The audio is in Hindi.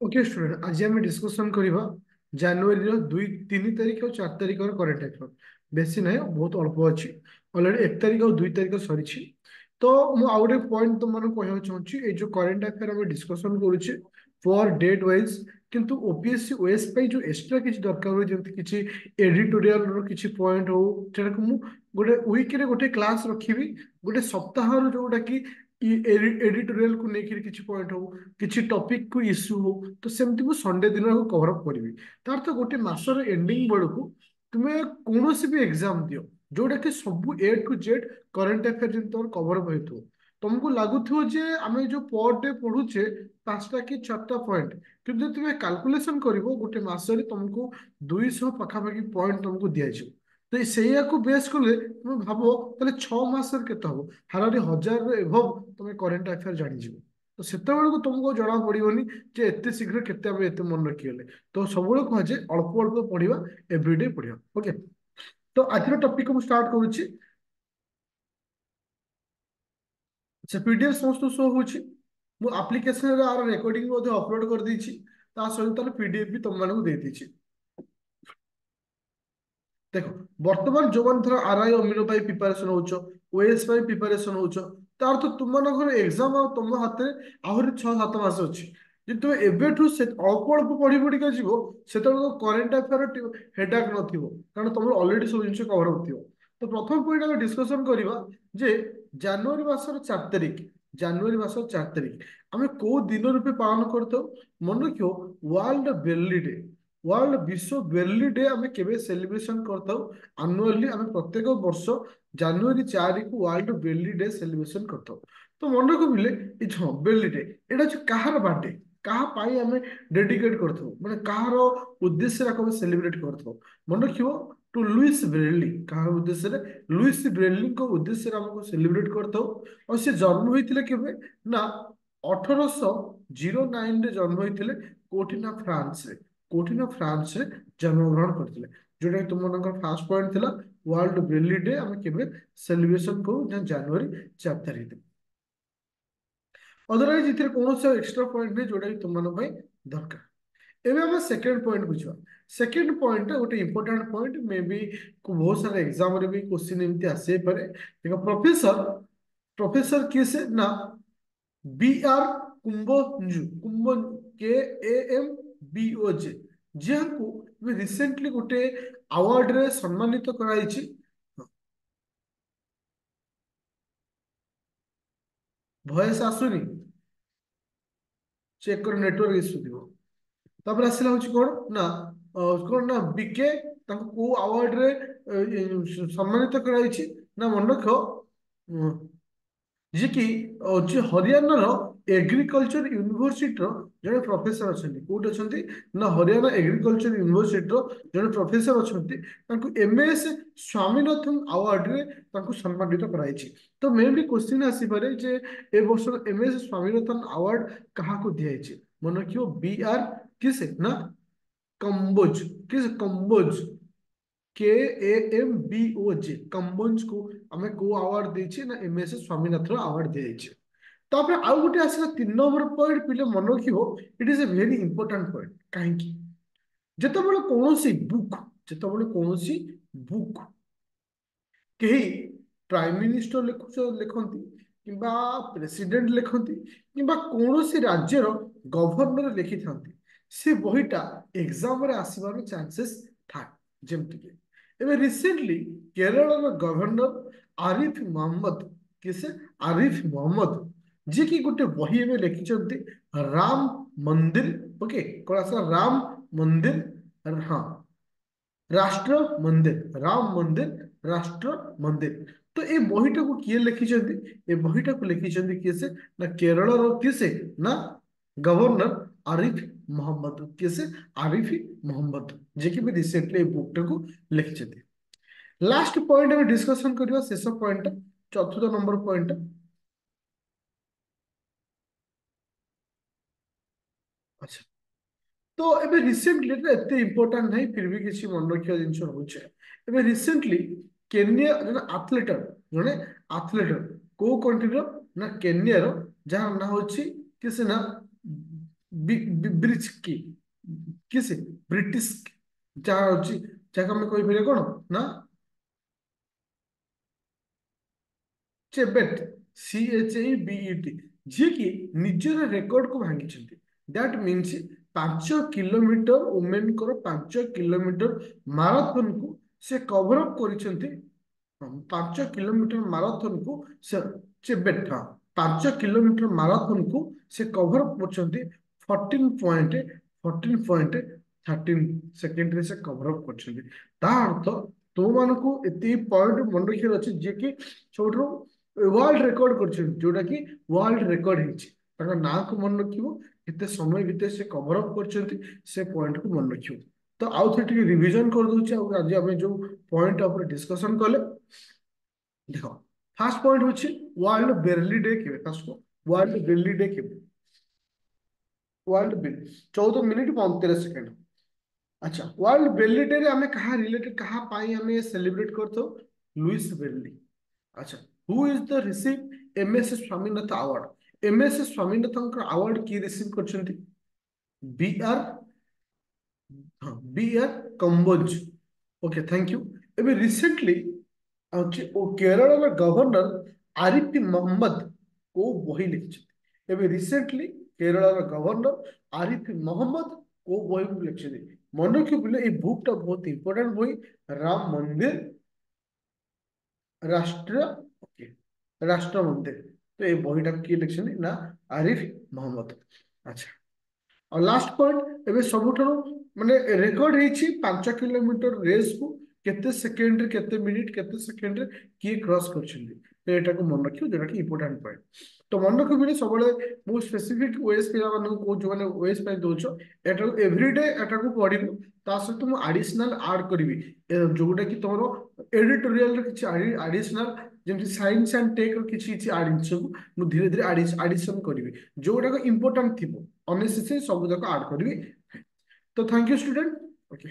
ओके स्टूडेंट, आज आम डिस्कसन करवा जनवरी 2 3 तारीख और 4 तारीख करेन्ट अफेयर। बेसी ना बहुत अल्प अच्छी। अलरेडी 1 तारीख और 2 तारीख सरी। तो मु आउ गोटे पॉइंट तुम मानक कहना चाहूँगी, ये जो करेन्ट अफेयर आम डिस्कसन करुचे फॉर डेट वाइज, किंतु ओपीएससी ओएस जो एक्सट्रा किसी दरकार हुए जमी किसी एडिटोरियल किसी पॉइंट हो सेटा को गोटे वीक गोटे क्लास रखी, गोटे सप्ताह जोटा कि एडिटोरियल को लेकर किसी पॉइंट हो, किसी टॉपिक को इश्यू हो, तो सेमती को संडे दिन कवर अप करी। तार तो गोटे मासर एंडिंग बेलू तुम्हें कौन भी एग्जाम दियो जोटा कि सब A to Z current affair जब तुम कवर अप हो, तुमको लगुव जे आम जो पर डे पढ़ुचे 5टा कि 6टा पॉइंट, किंतु तुम्हें कैलकुलेशन कर गोटे मसरे तुमको 200 पाखापाखि पॉइंट तुमको दिज्व। तो से बेस कले तुम भाव ताले 6 मास के हाराहारी 1000 एभव तुम करेन्ट अफेयर जानीज। तो सेतबेले तुमको जना पड़ोनी जे एत शीघ्र केते एत मन रखीगले। तो सब कहुए अल्प अल्प पढ़ा, एवरीडे पढ़ा। ओके, तो आज टॉपिक को स्टार्ट करुच्ची। से पीडीएफ समस्त शो होची। मु एप्लिकेशन रे आर रिकॉर्डिंग अपलोड कर देछि, ता सहित तार पीडीएफ भी तुम मानक दे देछि। देखो, वर्तमान जो मान थर आरआई अमीनो पाई प्रिपरेशन होचो, ओएस पाई प्रिपरेशन होचो, तार तो तुम मानकर एग्जाम आ तुम हाथ में आहुरी 6 7 मास अछि। जे तुम एबेठू से अल्प अल्प पढ़ी पढ़ी जीवो, सेतबेले करेन्ट अफेयर हेडाक नथिबो, कारण तुम ऑलरेडी सब जिनिस कवर होथिबो। तो प्रथम पॉइंट हम डिस्कशन करबा जे जनवरी मासर 4 तारीख, जनवरी मासर 4 तारीख आम को दिन रूपे पालन करते मन रखियो, वर्ल्ड बेली डे। वर्ल्ड विश्व बेली डे आम केवे सेलिब्रेशन करता आनुअली, आम प्रत्येक वर्ष जनवरी 4 को वर्ल्ड बेली डे सेलिब्रेशन करता। तो मन रखिले हाँ बेली डे एटा कहार बर्थडे, कहा आम डेडिकेट करथो, माने कहार उद्देश्य आम सेलिब्रेट करथो। मन रखियो टू लुइस ब्रेली, कहार उद्देश्य लुइस ब्रेली को उद्देश्य आमको सेलिब्रेट करथो। और से जन्म होते केवे ना 1809 रे जन्म होते कोठी ना फ्रांस रे, कोठी ना फ्रांस रे जन्मग्रहण करते। जोटा कि तुम फास्ट पॉइंट थिला वर्ल्ड बेली डे आम केवे सेलिब्रेशन करू जनवरी 4 तारीख। अदरवाइज इथे कौन एक्स्ट्रा पॉइंट नहीं जोटा कि तुम दरकार। एवं हम सेकेंड पॉइंट बुझा। सेकेंड पॉइंट गोटे इंपोर्टाट पॉइंट मे बी बहुत सारा एग्जाम रे भी क्वेश्चन एमती आसे पारे। देखो, प्रोफेसर प्रोफेसर किए से ना बी आर कुंभंजु, कुंभ KAMBOJ, जहाँ रिसेंटली गोटे अवार्ड रे सम्मानित कराई। भयस आसुनी, चेक कर नेटवर्क इश्यू थी। तापर आसला हूँ कौन ना कौन ना बीके को अवार्ड रे सम्मानित कराई ना मन रख जी कि जे हरियाणा एग्रीकल्चर यूनिवर्सिटी जड़े प्रोफेसर अच्छा कौट अच्छा ना हरियाणा एग्रीकल्चर यूनिवर्सिटी जड़े प्रोफेसर अच्छा एमएस स्वामीनाथन अवार्ड रे सम्मानित कराई। तो मे भी क्वेश्चन आसपे जे ए वर्ष एमएस स्वामीनाथन अवार्ड क्या दिखाई। मन रखियो BR किसे ना कंबोज, किस कंबोज KAMBOJ कंबोज को आम को अवार्ड देछे ना एमएस स्वामीनाथन अवार्ड दिए। तापर आउ गोटे आसला 3 नंबर पॉइंट पिले मन रखियो, it is a very important point. कहीं जितेबाला कौन बुक, जितेबाला कौन बुक कहीं प्राइम मिनिस्टर लिखती कि प्रेसिडेंट लिखती कि कौन राज्यर गवर्नर लिखि था, से बहीटा एग्जाम रे आसबार चांसेस था। जमती कि एवं रिसेंटली केरल गवर्नर आरिफ मोहम्मद, किसे आरिफ मोहम्मद, जी कि गोटे बही में लिखिं राम मंदिर। ओके, कौन आसला राम मंदिर, हाँ राष्ट्र मंदिर, राम मंदिर राष्ट्र मंदिर। तो ये बहीटा को किए लिखिं, ये बहीटा को लिखिं किए से ना केरल किसे ना गवर्नर आरिफ मोहम्मद, किसे आरिफ मोहम्मद, जे कि रिसेंटली बुकटा को लिखिं। लास्ट पॉइंट हम डिस्कशन करवा, शेष पॉइंट चतुर्थ नंबर पॉइंट। अच्छा, तो एबे रिसेंटली एते इंपोर्टेंट नहीं, फिर भी किसी मन रखिया जिनिस रोचे। एबे रिसेंटली केन्या जने एथलीटर, जने एथलीटर को कंट्री रो ना केन्या रो, जहां ना होची किसे ना ବ୍ରିଜ କି କି ସେ ବ୍ରିଟିଶ ଯାହା ଅଛି ଯାହାକୁ ଆମେ କହିପାରିବା କଣ ନା ଚେବେଟ CHEBET ଯିଏକି ନିଜର ରେକର୍ଡକୁ ଭାଙ୍ଗିଛନ୍ତି ଦ୍ୟାଟ ମିନ୍ସ 5 କିଲୋମିଟର ଓମେନଙ୍କର 5 କିଲୋମିଟର ମାରାଥନକୁ ସେ କଭର ଅପ୍ କରିଛନ୍ତି। 5 କିଲୋମିଟର ମାରାଥନକୁ ସେ ଚେବେଟ ହଁ 5 କିଲୋମିଟର ମାରାଥନକୁ ସେ କଭର ଅପ୍ କରୁଛନ୍ତି 14.13 ସେକେଣ୍ଡରେ ସେ କଭର ଅପ୍ କରିଛନ୍ତି। ତା ଅର୍ଥ ତୁମମାନଙ୍କୁ ଏତିକି ପଏଣ୍ଟ ମନେ ରଖିବାର ଅଛି ଯିଏକି ସବୁଠାରୁ ୱାର୍ଲଡ ରେକର୍ଡ କରିଛନ୍ତି ଯୋଉଟା କି ୱାର୍ଲଡ ରେକର୍ଡ ହେଇଛି ତାଙ୍କ ନାଁକୁ ମନେ ରଖିବ କେତେ ସମୟ ଭିତରେ ସେ କଭର ଅପ୍ କରିଛନ୍ତି ସେ ପଏଣ୍ଟକୁ ମନେ ରଖିବ। ତ ଆଉ ଥରେ ଟିକେ ରିଭିଜନ କରିଦଉଛି ଆଉ ଆଜି ଆମେ ଯୋଉ ପଏଣ୍ଟ ଉପରେ ଡିସ୍କସନ କଲେ ଦେଖ ଫାର୍ଷ୍ଟ ପଏଣ୍ଟ ହଉଛି ୱାର୍ଲଡ ବେରଲି ଡେ କେବେ ଫାର୍ଷ୍ଟ ୱାର୍ଲଡ ବେରଲି ଡେ କେବେ ୱାର୍ଲଡ ବେରଲି 14 ମିନିଟ 35 ସେକେଣ୍ଡ। ଆଚ୍ଛା ୱାର୍ଲଡ ବେରଲି ଡେ ରେ ଆମେ କାହା ରିଲେଟେଡ କାହା ପାଇଁ ଆମେ ସେଲିବ୍ରେଟ କରିଥାଉ ଲୁଇସ ବେରଲି। ଆଚ୍ଛା who is the receive MS Swaminath award MS ସ୍ୱାମୀନାଥଙ୍କ ଆୱାର୍ଡ କିଏ ରିସିଭ କରିଛନ୍ତି BR ହଁ BR Kamboj. Okay thank you. ଏବେ ରିସେଣ୍ଟଲି ଅଛି ଓ କେରଳର ଗଭର୍ଣ୍ଣର ଆରିଫ ମହମ୍ମଦ କୋଉ ବହି ଲେଖିଛନ୍ତି ଏବେ ରିସେଣ୍ଟଲି କେରଳର ଗଭର୍ଣ୍ଣର ଆରିଫ ମହମ୍ମଦ କୋଉ ବହି ଲେଖିଛନ୍ତି ମନେ ରଖିବୁ ଏଇ ବୁକ୍ ଟା ବହୁତ ଇମ୍ପୋର୍ଟାଣ୍ଟ ବହି ରାମ ମନ୍ଦିର ରାଷ୍ଟ୍ର ଓକେ ରାଷ୍ଟ୍ର ମନ୍ଦିର। ତ ଏଇ ବହିଟାକୁ କିଏ ଲେଖିଛନ୍ତି ନା ଆରିଫ ମହମ୍ମଦ। ଆଚ୍ଛା ଆଉ ଲାଷ୍ଟ ପଏଣ୍ଟ ଏବେ ସବୁଠାରୁ ମାନେ ରେକର୍ଡ ହେଇଛି 5 କିଲୋମିଟର ରେସକୁ କେତେ ସେକେଣ୍ଡରେ କେତେ ମିନିଟ କେତେ ସେକେଣ୍ଡରେ କିଏ କ୍ରସ କରିଛନ୍ତି ତ ଏଟାକୁ ମନେ ରଖିବ ଯୋଉଟା କି ଇମ୍ପୋର୍ଟାଣ୍ଟ ପଏଣ୍ଟ। ତ ମନେ ରଖିବିନି ସବୁବେଳେ ମୁଁ ସ୍ପେସିଫିକ ୱେଜ ପିଲାମାନଙ୍କୁ କହୁଛି ମାନେ ୱେଜ ପାଇଁ ଦଉଛ ଏଟାକୁ ଏଭ୍ରିଡେ ଏଟାକୁ ପଢିବ ତା ସହିତ ମୁଁ ଆଡିସନାଲ ଆଡ କରିବି ଯୋଉଟା କି ତମର ଏଡିଟୋରିଆଲର କିଛି ଆଡିସନାଲ ଯେମିତି ସାଇନ୍ସ ଆଣ୍ଡ ଟେକ୍ ର କିଛି କିଛି ଜିନିଷକୁ ମୁଁ ଧୀରେ ଧୀରେ ଆଡିସନ କରିବି ଯୋଉଟାକ ଇମ୍ପୋର୍ଟାଣ୍ଟ ଥିବ ଅନନେସେସରି ସବୁ ଯାକ ଆଡ କରିବି। ତ ଥ୍ୟାଙ୍କ ୟୁ ଷ୍ଟୁଡେଣ୍ଟ ଓକେ।